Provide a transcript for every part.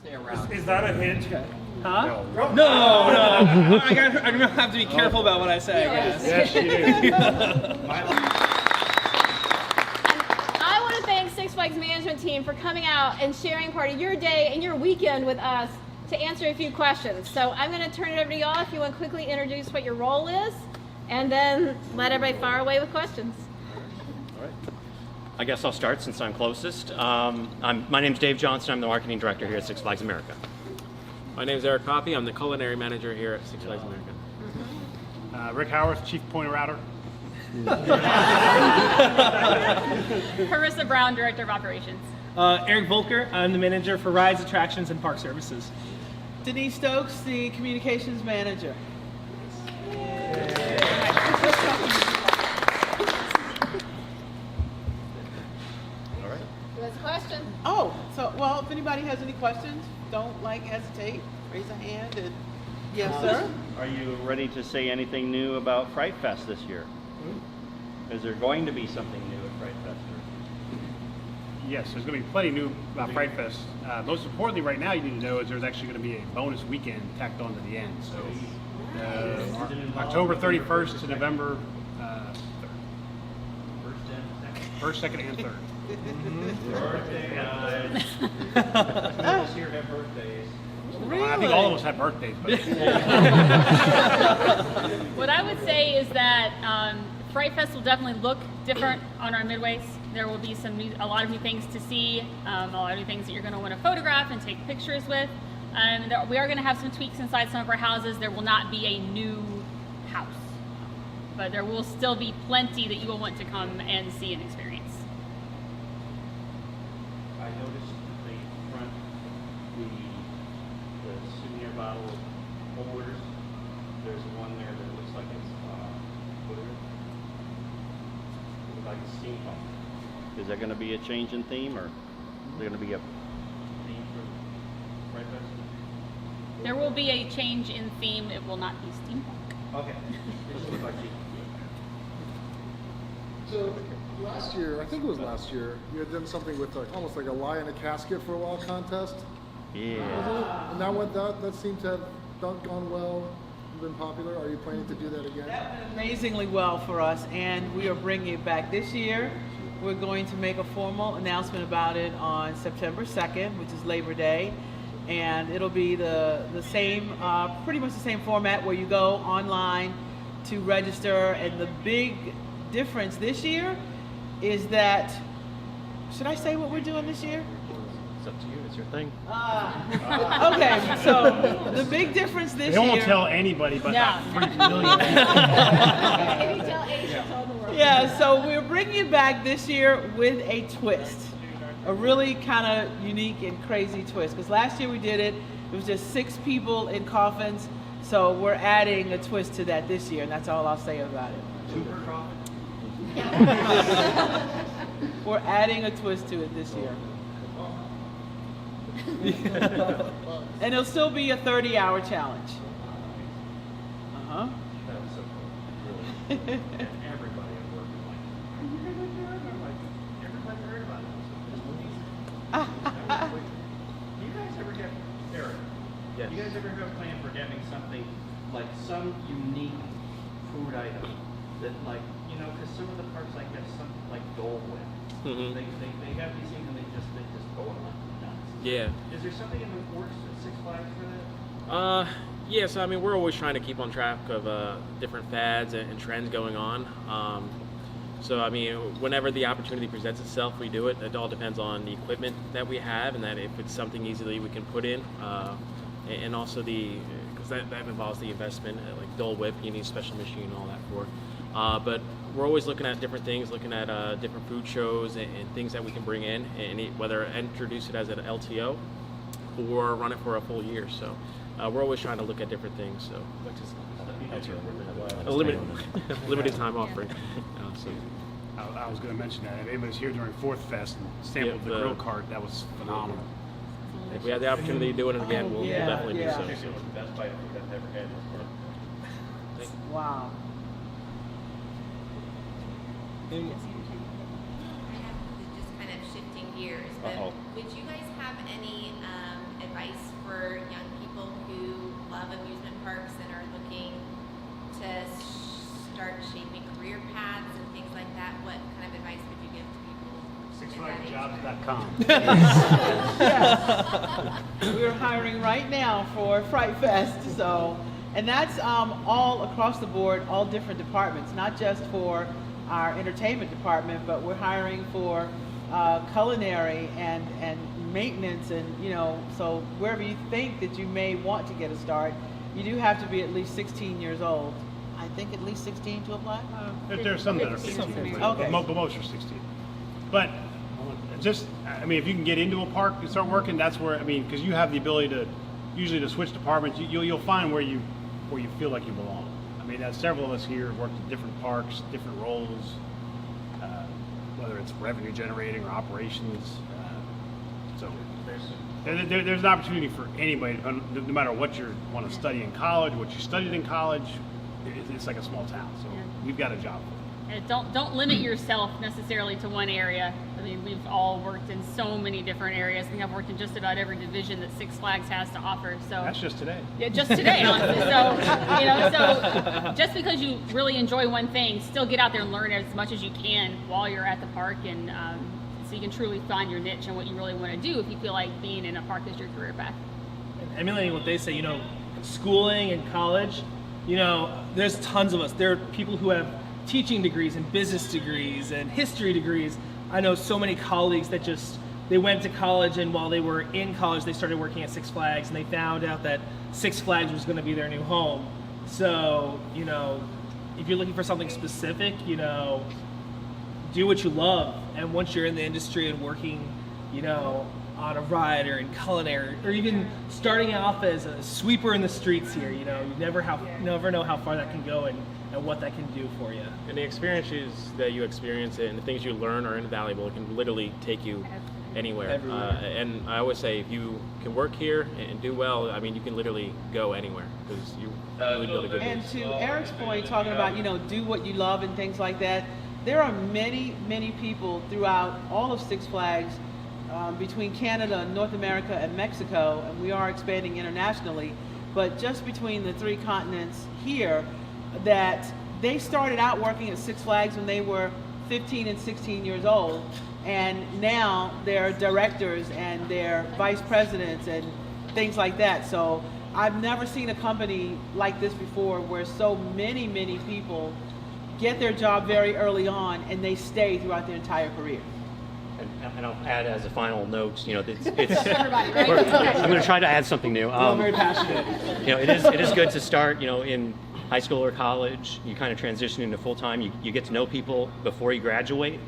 Stay around. Is that a hint? Huh? No. I'm gonna have to be careful about what I say, I guess. Yes, you do. I want to thank Six Flags management team for coming out and sharing part of your day and your weekend with us to answer a few questions. So I'm going to turn it over to y'all if you want to quickly introduce what your role is, and then let everybody fire away with questions. All right. I guess I'll start since I'm closest. My name's Dave Johnson. I'm the marketing director here at Six Flags America. My name is Eric Poppy. I'm the culinary manager here at Six Flags America. Rick Howarth, Chief Pointer Router. Carissa Brown, Director of Operations. Eric Volker. I'm the manager for rides, attractions, and park services. Denise Stokes, the communications manager. All right. Who has a question? Oh, so, well, if anybody has any questions, don't hesitate, raise a hand and, yes, sir? Are you ready to say anything new about Fright Fest this year? Is there going to be something new at Fright Fest? Yes, there's going to be plenty new about Fright Fest. Most importantly, right now, you need to know is there's actually going to be a bonus weekend tacked on to the end. So, October 31st to November 3rd. First, second, and third. Birthday us here have birthdays. Really? I think all of us have birthdays. But What I would say is that Fright Fest will definitely look different on our midways. There will be a lot of new things to see, a lot of new things that you're going to want to photograph and take pictures with. We are going to have some tweaks inside some of our houses. There will not be a new house, but there will still be plenty that you will want to come and see and experience. I noticed the front, the souvenir bottle holders. There's one there that looks like it's like a steampunk. Is there going to be a change in theme, or is there going to be a theme for Fright Fest? There will be a change in theme. It will not be steampunk. Okay. This looks like So last year, I think it was last year, you had done something with like almost like a lie in a casket for a while contest. Yeah. And that seemed to have gone well, been popular. Are you planning to do that again? That went amazingly well for us, and we are bringing it back this year. We're going to make a formal announcement about it on September 2nd, which is Labor Day, and it'll be the same, pretty much the same format where you go online to register, and the big difference this year is that, should I say what we're doing this year? It's up to you. It's your thing. Okay, so the big difference this they year. won't tell anybody but No. 3 million. If you tell Asia, tell the world. Yeah, so we're bringing it back this year with a twist. A really kind of unique and crazy twist. Because last year we did it, it was just 6 people in coffins. So we're adding a twist to that this year, and that's all I'll say about it. Super coffin. We're adding a twist to it this year. And it'll still be a 30-hour challenge. Uh-huh. That was so cool. Really. And everybody at work was like, "Are you going to do it?" I'm like, everybody heard about it. Do you guys ever get, Eric? Yes. Do you guys ever have a plan for having something like some unique food item that, like, you know, because some of the parks like have something like Dole Whip. Mhm. They have these things and they just go nuts. Yeah. Is there something in the works at Six Flags for that? Yeah, so I mean, we're always trying to keep on track of different fads and trends going on. So I mean, whenever the opportunity presents itself, we do it. It all depends on the equipment that we have, and that if it's something easily we can put in, and also because that involves the investment, like Dole Whip, you need a special machine and all that for. But we're always looking at different things, looking at different food shows and things that we can bring in, and whether introduce it as an LTO or run it for a full year. So we're always trying to look at different things. So a limited time offering. So. I was going to mention that. If anybody's here during Fourth Fest and sampled the grill cart, that was phenomenal. If we have the opportunity to do it again, we'll definitely do so. It was the best bite of food I've ever had before. Wow. Just kind of shifting gears, but would you guys have any advice parks and are looking to start shaping career paths and things like that, what kind of advice would you give to people? SixFlagsJobs.com. We're hiring right now for Fright Fest, so, and that's all across the board, all different departments, not just for our entertainment department, but we're hiring for culinary and maintenance, and so wherever you think that you may want to get a start, you do have to be at least 16 years old. I think at least 16 to apply. There's some that are 15, but Okay. most are 16. But just, I mean, if you can get into a park and start working, that's where, I mean, because you have the ability to, usually to switch departments, you'll find where you feel like you belong. I mean, several of us here worked at different parks, different roles, whether it's revenue generating or operations. So there's an opportunity for anybody, no matter what you want to study in college, what you studied in college. It's like a small town, so we've got a job for you. And don't limit yourself necessarily to one area. I mean, we've all worked in so many different areas. I think I've worked in just about every division that Six Flags has to offer. So That's just today. Yeah, just today, honestly. So so just because you really enjoy one thing, still get out there and learn as much as you can while you're at the park, and so you can truly find your niche and what you really want to do if you feel like being in a park is your career path. And emulating what they say, schooling and college, there's tons of us. There are people who have teaching degrees and business degrees and history degrees. I know so many colleagues that they went to college, and while they were in college, they started working at Six Flags, and they found out that Six Flags was going to be their new home. So, if you're looking for something specific, do what you love. And once you're in the industry and working, on a ride or in culinary, or even starting off as a sweeper in the streets here, you never know how far that can go and what that can do for you. And the experiences that you experience and the things you learn are invaluable. It can literally take you anywhere. And I always say, if you can work here and do well, I mean, you can literally go anywhere because you really build a good And base. to Eric's point, talking about, do what you love and things like that, there are many, many people throughout all of Six Flags, between Canada, North America, and Mexico, and we are expanding internationally, but just between the three continents here, that they started out working at Six Flags when they were 15 and 16 years old, and now they're directors and they're vice presidents and things like that. So I've never seen a company like this before, where so many, many people get their job very early on and they stay throughout their entire career. And I'll add as a final note, it's Everybody, right? I'm going to try to add something new. I'm very passionate. It is good to start, in high school or college. You kind of transition into full time. You get to know people before you graduate,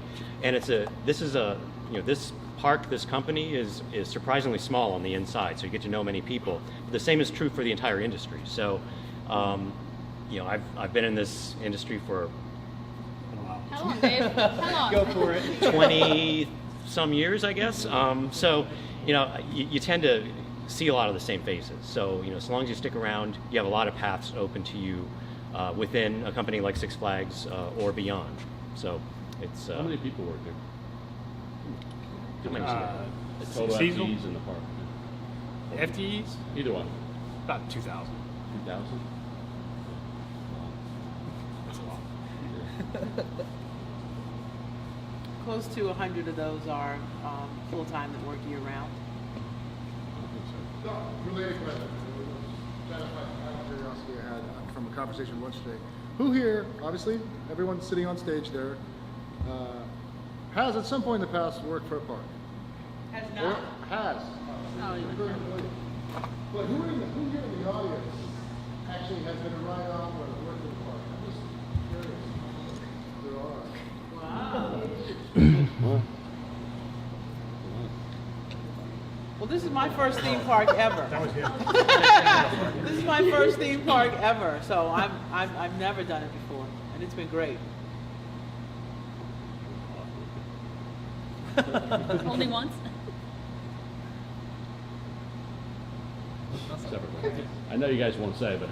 and this park, this company is surprisingly small on the inside, so you get to know many people. But the same is true for the entire industry. So, I've been in this industry for How long, Dave? How long? Go for it. 20 some years, I guess. So, you tend to see a lot of the same faces. So, as long as you stick around, you have a lot of paths open to you within a company like Six Flags or beyond. So, it's How many people work there? how many is it? Total Seasonal? FTEs in the park. FTEs? Either one. About 2,000. 2,000? That's a lot. Close to 100 of those are full-time that work year-round. So, related question. Out of curiosity I had from a conversation once today. Who here, obviously, everyone sitting on stage there, has at some point in the past worked for a park? Has Or has. Oh, you went But who here in the audience actually has been a ride-on or worked in a park? I'm just curious. There are. Wow. Well, this is my first theme park ever. That was him. This is my first theme park ever, so I've never done it before, and it's been great. Only once? I know you guys won't say, but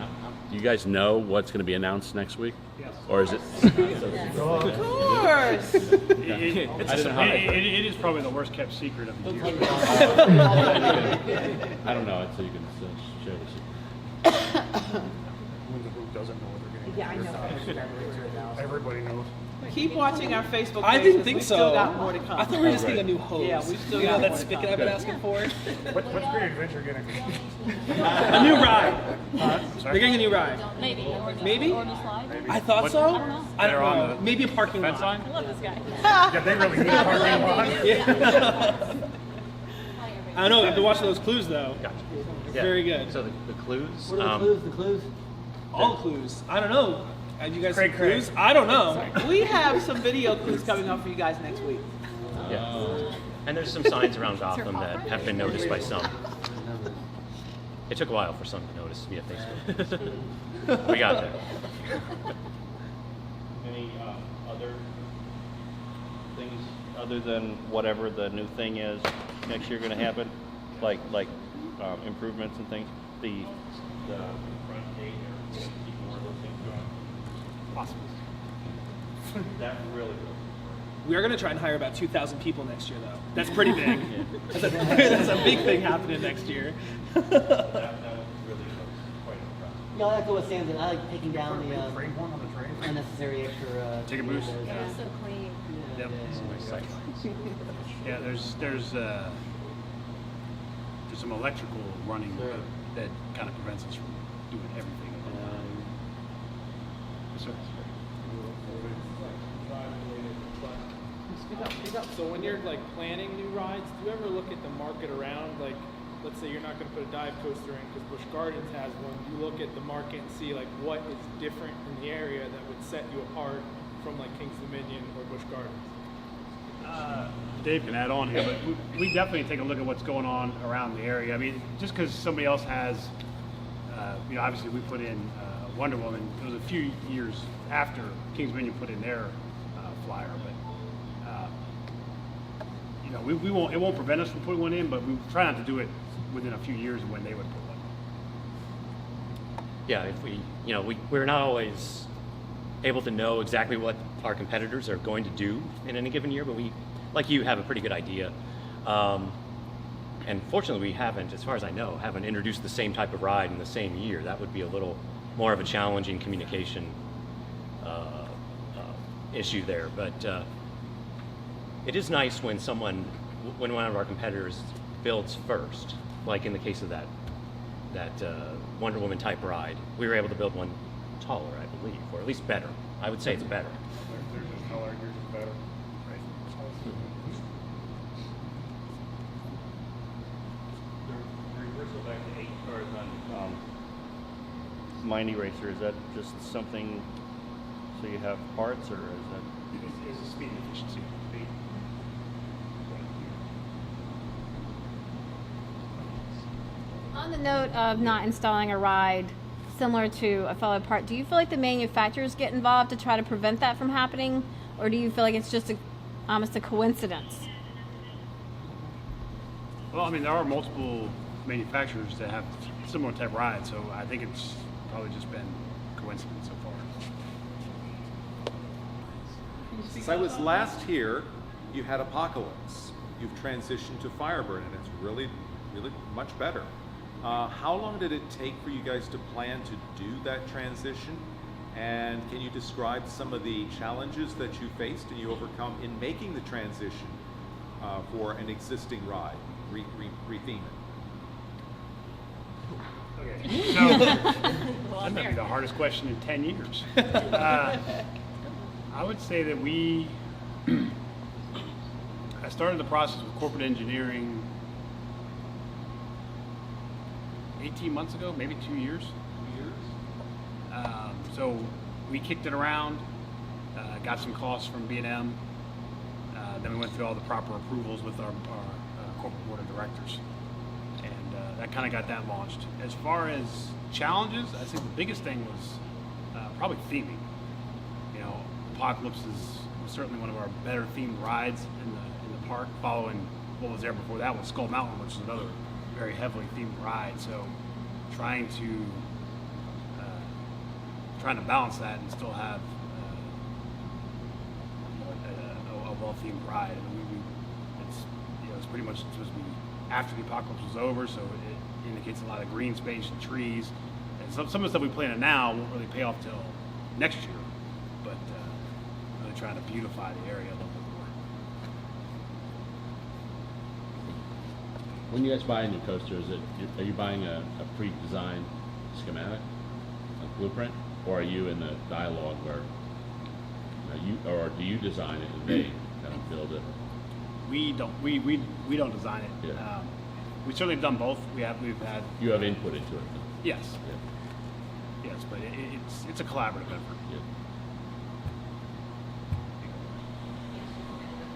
do you guys know what's going to be announced next week? Yes. Or is it? Of course. It is probably the worst kept secret of the year. I don't know it, so you can share the secret. group doesn't know what they're getting. Yeah, I know. Everybody knows. Keep watching our Facebook page. I didn't 'cause think we so. Still got more to come. I thought we were just getting a new hose. Yeah, we've still you got know more that to spigot come. I've been asking for. What's Great Adventure getting? A new ride. They're Sorry? getting a new ride. Maybe. Maybe? Or the slide. I thought What- so. I They're don't on know. the Maybe a parking fence lot. line? I love this guy. Yeah, they really need a parking lot. Yeah. I don't know. I've been watching those clues though. Gotcha. It's very good. So the clues. What are the clues? The clues? All the clues. I don't know. Have you guys seen Craig. clues? I don't know. We have some video clues coming up for you guys next week. Yeah. And there's some signs around Gotham that have been noticed by some. It took a while for some to notice via Facebook. We got there. Any other things other than whatever the new thing is next year going to happen, like improvements and things? The front gate or just keep more of those things going. Possible. That really will. We are going to try and hire about 2,000 people next year, though. That's pretty big. That's a big thing happening next year. That was really quite impressive. Yeah, I like what Sam's in. I like taking down the Great one on the train. unnecessary extra. Take a boost. Yeah, so clean. Yep. Yeah, there's some electrical running that kind of prevents us from doing everything. Yes, sir. Speak up. So when you're like planning new rides, do you ever look at the market around? Like, let's say you're not going to put a dive coaster in because Busch Gardens has one. You look at the market and see like what is different in the area that would set you apart from like Kings Dominion or Busch Gardens. Dave can add on here, but we definitely take a look at what's going on around the area. I mean, just because somebody else has, obviously we put in Wonder Woman. It was a few years after Kings Dominion put in their flyer, but we won't. It won't prevent us from putting one in, but we try not to do it within a few years of when they would put one. Yeah, if we're not always able to know exactly what our competitors are going to do in any given year, but we, like you, have a pretty good idea. And fortunately, we haven't, as far as I know, introduced the same type of ride in the same year. That would be a little more of a challenging communication issue there. But it is nice when when one of our competitors builds first, like in the case of that Wonder Woman type ride. We were able to build one taller, I believe, or at least better. I would say it's better. There's just color, yours is better. Right. The reversal back to 8 cars on Mind Eraser, is that just something so you have parts, or is that? It's a speed and efficiency. On the note of not installing a ride similar to a fellow part, do you feel like the manufacturers get involved to try to prevent that from happening, or do you feel like it's just almost a coincidence? Well, I mean, there are multiple manufacturers that have similar type rides, so I think it's probably just been coincidence so far. Since I was last here, you had Apocalypse. You've transitioned to Firebird, and it's really, really much better. How long did it take for you guys to plan to do that transition? And can you describe some of the challenges that you faced and you overcome in making the transition for an existing ride, retheme it? Okay, so that might be the hardest question in 10 years. I would say that I started the process with corporate engineering 18 months ago, maybe 2 years. So we kicked it around, got some costs from B&M, then we went through all the proper approvals with our corporate board of directors, and that kind of got that launched. As far as challenges, I think the biggest thing was probably theming. Apocalypse was certainly one of our better themed rides in the park, following what was there before that was Skull Mountain, which is another very heavily themed ride. So trying to balance that and still have a well-themed ride. I mean, it's pretty much supposed to be after the apocalypse was over, so it indicates a lot of green space and trees, And some of the stuff we plan now won't really pay off till next year, but really trying to beautify the area a little bit more. When you guys buy a new coaster, are you buying a pre-designed schematic, a blueprint, or are you in the dialogue where or do you design it and they kind of build it? We don't design it. Yeah. We certainly have done both. We've had. You have input into it. Yes. Yeah. Yes, but it's a collaborative effort. Yeah.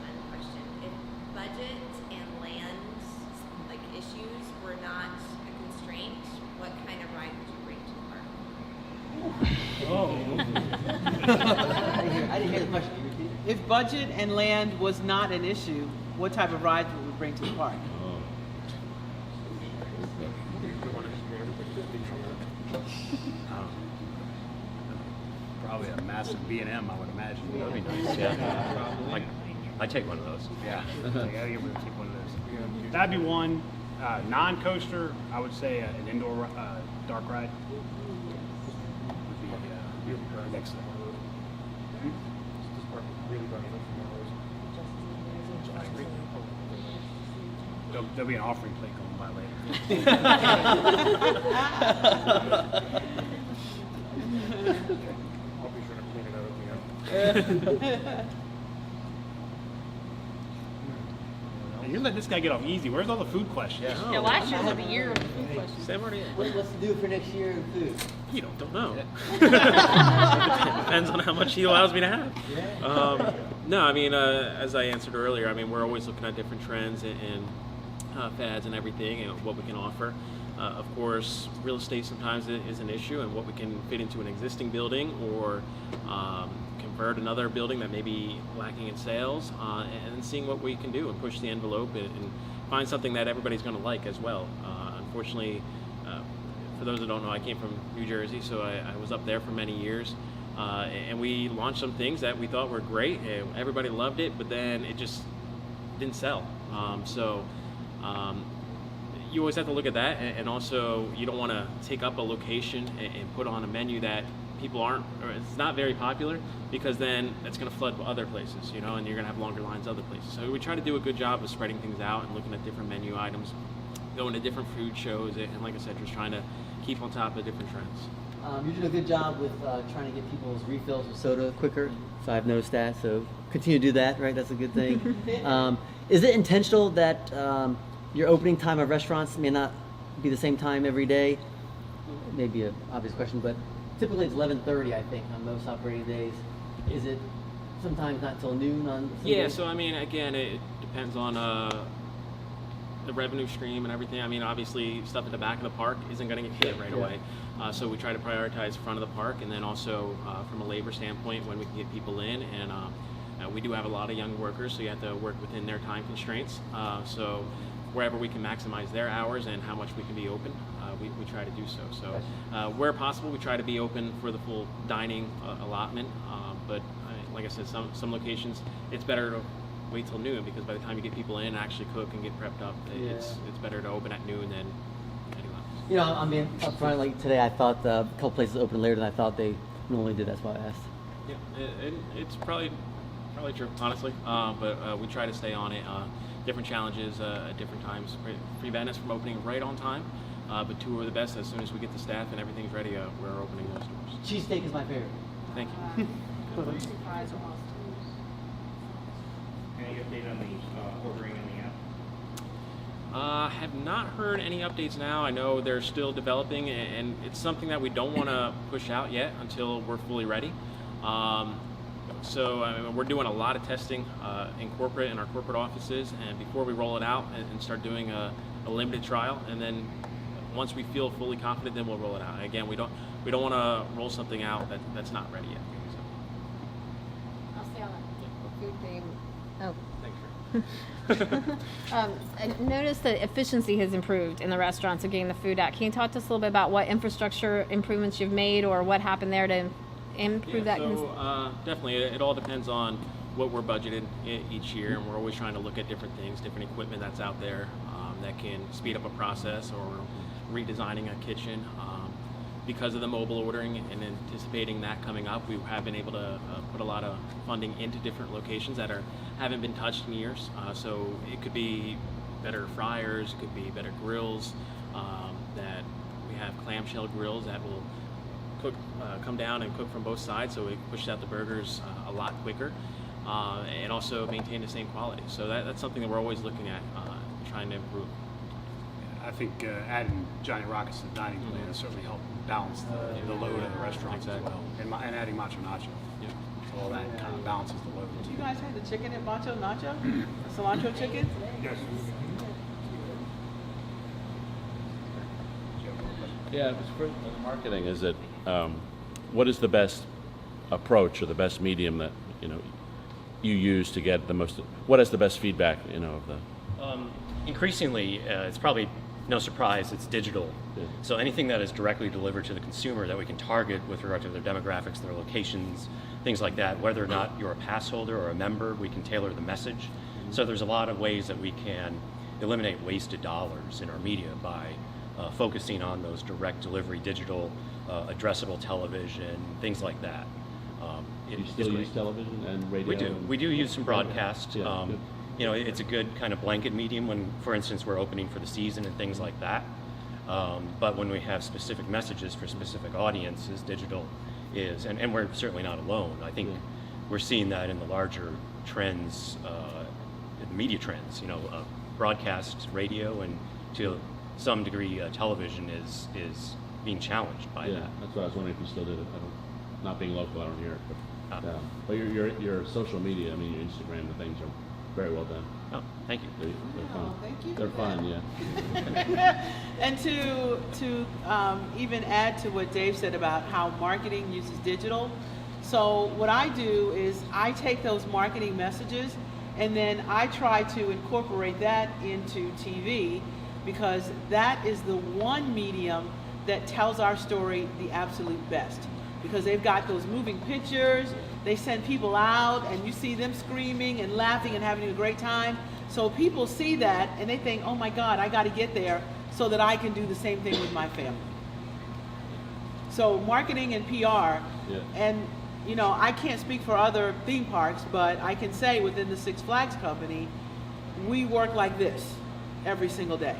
Fun question. If budget and land issues were not a constraint, what kind of ride would you bring to the park? I didn't hear the question. Can you repeat it? If budget and land was not an issue, what type of rides would we bring to the park? Probably a massive B&M, I would imagine. That'd be nice. Yeah. I'd take one of those. Yeah. I gotta get rid of one of those. That'd be one. Non-coaster, I would say an indoor dark ride. Would be next level. There'll be an offering plate going by later. I'll be sure to clean it out at the end. Hey, you're letting this guy get off easy. Where's all the food questions? Yeah, last year was the year of the food questions. Sam already. What's to do for next year in food? You don't know. Depends on how much he allows me to have. No, I mean, as I answered earlier, I mean, we're always looking at different trends and fads and everything and what we can offer. Of course, real estate sometimes is an issue, and what we can fit into an existing building or convert another building that may be lacking in sales, and then seeing what we can do and push the envelope and find something that everybody's going to like as well. Unfortunately, for those that don't know, I came from New Jersey, so I was up there for many years. And we launched some things that we thought were great. And everybody loved it, but then it just didn't sell. You always have to look at that, and also you don't want to take up a location and put on a menu that people aren't, or it's not very popular, because then it's going to flood other places, and you're going to have longer lines other places. So we try to do a good job of spreading things out and looking at different menu items, going to different food shows, and like I said, just trying to keep on top of different trends. You're doing a good job with trying to get people's refills of soda quicker, so I've noticed that, so continue to do that, right? That's a good thing. Is it intentional that your opening time of restaurants may not be the same time every day? Maybe an obvious question, but typically it's 11:30, I think, on most operating days. Is it sometimes not till noon on some Yeah, days? so I mean, again, it depends on the revenue stream and everything. I mean, obviously, stuff at the back of the park isn't going to get hit right away. So we try to prioritize front of the park, and then also from a labor standpoint, when we can get people in. And we do have a lot of young workers, so you have to work within their time constraints. So wherever we can maximize their hours and how much we can be open, we try to do so. So where possible, we try to be open for the full dining allotment. But like I said, some locations, it's better to wait till noon, because by the time you get people in, actually cook and get prepped up, it's better to open at noon than anyone else. I mean, up front, like today, I thought a couple places opened later than I thought they normally did. That's why I asked. Yeah, it's probably true, honestly. But we try to stay on it. Different challenges at different times prevent us from opening right on time. But two are the best. As soon as we get the staff and everything's ready, we're opening those doors. Cheesesteak is my favorite. Thank you. Any update on the ordering in the app? Have not heard any updates now. I know they're still developing, and it's something that we don't want to push out yet until we're fully ready. So I mean, we're doing a lot of testing in our corporate offices, and before we roll it out and start doing a limited trial, and then once we feel fully confident, then we'll roll it out. Again, we don't want to roll something out that's not ready yet. I'll stay on the food theme. Oh. I noticed that efficiency has improved in the restaurants of getting the food out. Can you talk to us a little bit about what infrastructure improvements you've made or what happened there to improve that? So definitely, it all depends on what we're budgeted each year, and we're always trying to look at different things, different equipment that's out there that can speed up a process, or redesigning a kitchen. because of the mobile ordering and anticipating that coming up, we have been able to put a lot of funding into different locations that haven't been touched in years. So it could be better fryers, it could be better grills. That we have clamshell grills that will cook, come down and cook from both sides, so it pushes out the burgers a lot quicker, and also maintain the same quality. So that's something that we're always looking at, trying to improve. I think adding Johnny Rockets to the dining plan has certainly helped balance the load of the restaurants as well, and adding Macho Nacho. Yeah. So all that kind of balances the load. Did you guys have the chicken at Macho Nacho? The cilantro chicken? Yes. Yeah, for marketing, is it, what is the best approach or the best medium that, you use to get the most, what is the best feedback, of the? Increasingly, it's probably no surprise, it's digital. Yeah. So anything that is directly delivered to the consumer that we can target with regard to their demographics, their locations, things like that, whether or not you're a pass holder or a member, we can tailor the message. Mm-hmm. So there's a lot of ways that we can eliminate wasted dollars in our media by focusing on those direct delivery, digital, addressable television, things like that. Do you still use television and radio? We do use some broadcast. Yeah, good. It's a good kind of blanket medium when, for instance, we're opening for the season and things like that. But when we have specific messages for specific audiences, digital is, and we're certainly not alone. I think we're seeing that in the larger trends, the media trends. Broadcast, radio, and to some degree, television is being challenged by that. That's what I was wondering if you still did it. Not being local, I don't hear it. But your social media, your Instagram, the things are very well done. Oh, thank you. They're fun. Thank you. They're fun, yeah. And to even add to what Dave said about how marketing uses digital, so what I do is I take those marketing messages and then I try to incorporate that into TV, because that is the one medium that tells our story the absolute best. Because they've got those moving pictures, they send people out and you see them screaming and laughing and having a great time. So people see that and they think, oh my God, I got to get there so that I can do the same thing with my family. So marketing and PR, and I can't speak for other theme parks, but I can say within the Six Flags Company, we work like this every single day.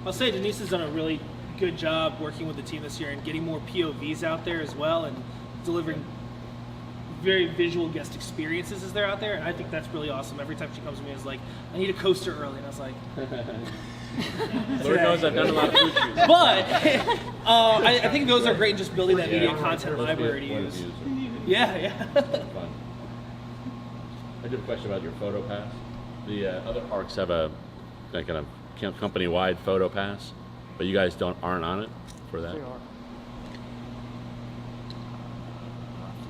I'll say Denise has done a really good job working with the team this year and getting more POVs out there as well, and delivering very visual guest experiences as they're out there. And I think that's really awesome. Every time she comes to me, it's like, I need a coaster early, and I was like, Lord knows I've done a lot of food shoots. But I think those are great in just building that media content library to use. Yeah. Fun. I did a question about your photo pass. The other parks have a kind of company-wide photo pass, but you guys aren't on it for that? We are.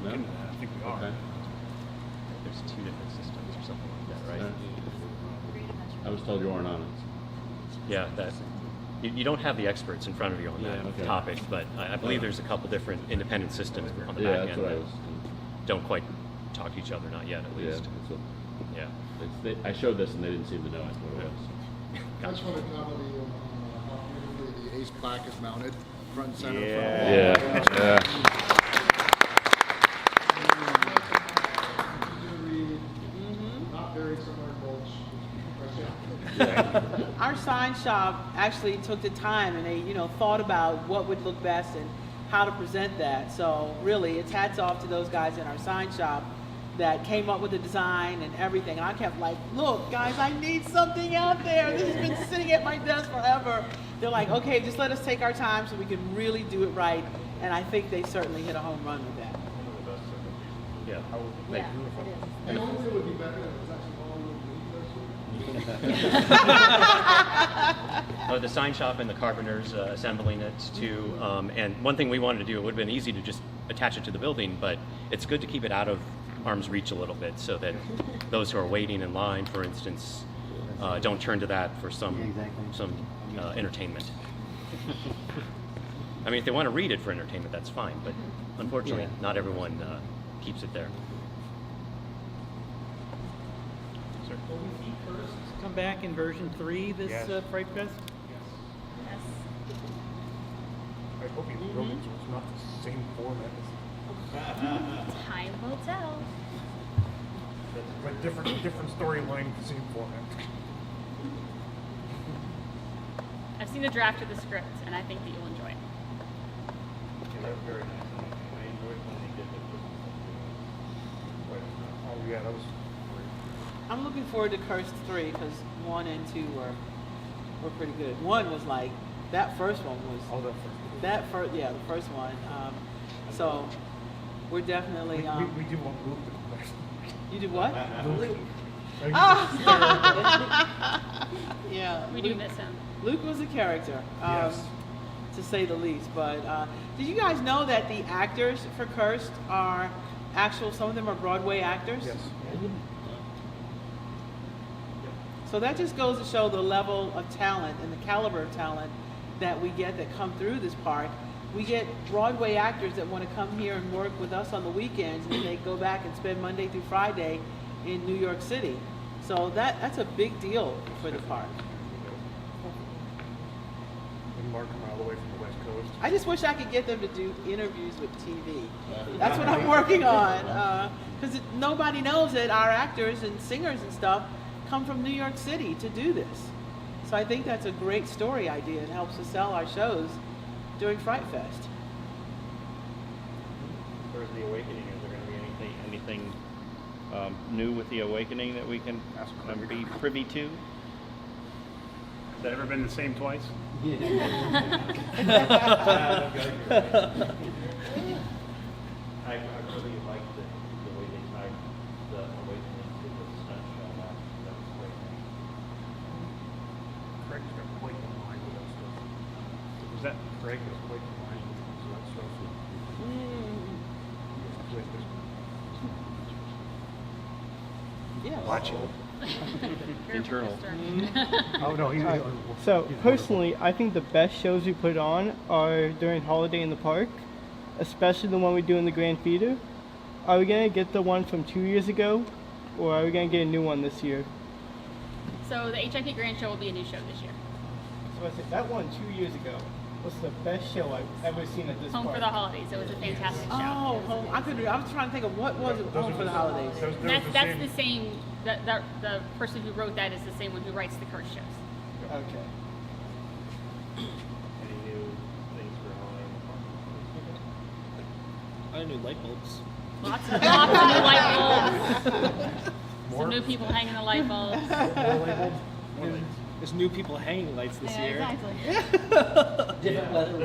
No? I think we are. Okay. There's two different systems or something like that, right? I was told you weren't on it. Yeah, that you don't have the experts in front of you on that topic, but I believe there's a couple different independent systems on the back that's end what I that was. don't quite talk to each other, not yet at least. That's what, Yeah. I showed this and they didn't seem to know what it was. I just want to comment on how beautifully the Ace plaque is mounted, front and center. Not buried somewhere in mulch. Our sign shop actually took the time and they, thought about what would look best and how to present that. So really, it's hats off to those guys in our sign shop that came up with the design and everything. And I kept like, look, guys, I need something out there. This has been sitting at my desk forever. They're like, okay, just let us take our time so we can really do it right. And I think they certainly hit a home run with that. Yeah. Yeah, it is. The only thing that would be better if it was actually all The sign shop and the carpenters assembling it too. And one thing we wanted to do, it would have been easy to just attach it to the building, but it's good to keep it out of arm's reach a little bit so that those who are waiting in line, for instance, don't turn to that for some entertainment. I mean, if they want to read it for entertainment, that's fine, but unfortunately, not everyone keeps it there. Will we see Curtis come back in version 3 this Fright Fest? Yes. hope he wrote it so it's not the same format. Time will tell. But different storyline, same format. I've seen a draft of the script, and I think that you'll enjoy it. Yeah, that was very nice. I enjoyed when they did it. Oh yeah, that was great. I'm looking forward to Cursed 3 because 1 and 2 were pretty good. 1 was like, that first one was. Oh, the first one. So we're definitely. we do want Luke to come back. You do what? Luke. Yeah. We do miss him. Luke was a character, Yes. to say the least. But did you guys know that the actors for Cursed are some of them are Broadway actors? Yes. So that just goes to show the level of talent and the caliber of talent that we get that come through this park. We get Broadway actors that want to come here and work with us on the weekends, and they go back and spend Monday through Friday in New York City. So that's a big deal for the park. And Mark coming all the way from the West Coast. I just wish I could get them to do interviews with TV. That's what I'm working on. Because nobody knows that our actors and singers and stuff come from New York City to do this. So I think that's a great story idea. It helps us sell our shows during Fright Fest. As far as the Awakening, is there going to be anything new with the Awakening that we can be privy to? Has that ever been the same twice? I really like the way they tied the Awakening to the stunt show. That was great. Craig's got quite the mind with that stuff. Was that? Craig has quite the mind with that stuff. Yeah. Watch it. Internal. Oh no, he's. So personally, I think the best shows we put on are during Holiday in the Park, especially the one we do in the Grand Theater. Are we gonna get the one from 2 years ago, or are we gonna get a new one this year? So the HIP Grand Show will be a new show this year. So I said that one 2 years ago was the best show I've ever seen at this Home park. for the Holidays. It was a fantastic show. Oh, Home. I was trying to think of what was it Home for the Holidays. That's the same. The person who wrote that is the same one who writes the Curse shows. Okay. Any new things for Holiday in the Park? I new light bulbs. Lots of new light bulbs. Some new people hanging the light bulbs. There's new people hanging lights this year. Exactly. Different weather.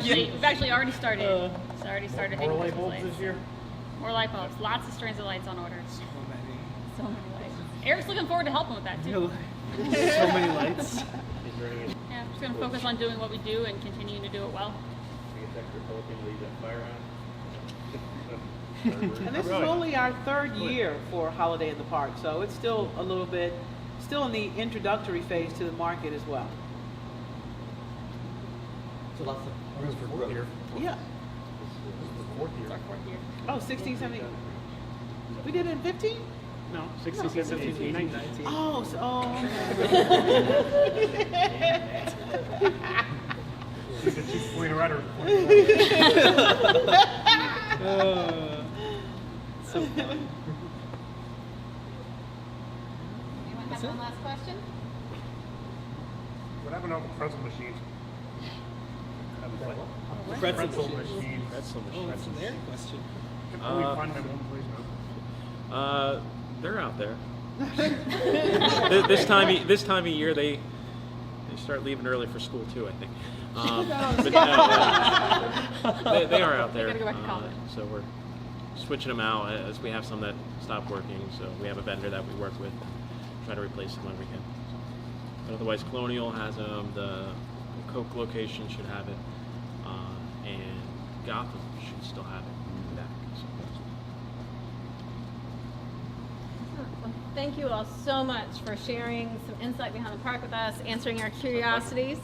We've actually already started. It's already started hanging More light Christmas bulbs lights. this year? More light bulbs. Lots of strings of lights on order. So many. So many lights. Eric's looking forward to helping with that too. So many lights. Is there any Yeah, I'm just gonna focus on doing what we do and continuing to do it well. extra Pelican leave that fire on? And this is only our third year for Holiday in the Park, so it's still a little bit, still in the introductory phase to the market as well. So lots of This is for fourth year. Yeah. This is the fourth year. Our fourth year. Oh, 16, 17. We did it in 15? No, 16, 17, 18, 19. Oh, Is it Chief Point right or So. Anyone have one last question? What happened to the pretzel machines? Pretzel machine. Pretzel machine. That's an Eric question. Can we find them in one place now? They're out there. this time of year, they start leaving early for school too, I think. But no, they are out there. They gotta go back to college. So we're switching them out as we have some that stop working. So we have a vendor that we work with, try to replace them when we can. But otherwise, Colonial has them. The Coke location should have it, and Gotham should still have it back. Well, thank you all so much for sharing some insight behind the park with us, answering our curiosities.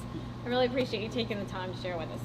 I really appreciate you taking the time to share with us.